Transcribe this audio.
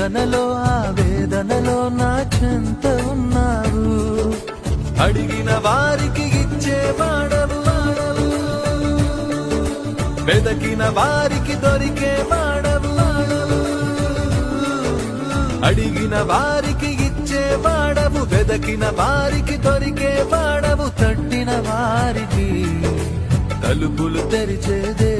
వేదనలో ఆవేదనలో నా చెంత ఉన్నావు. అడిగిన వారికి ఇచ్చేవాడవు, వెదకిన వారికి దొరికేవాడవు. అడిగిన వారికి ఇచ్చేవాడవు, వెదకిన వారికి దొరికేవాడవు. తట్టిన వారికి తలుపులు తెరిచేదే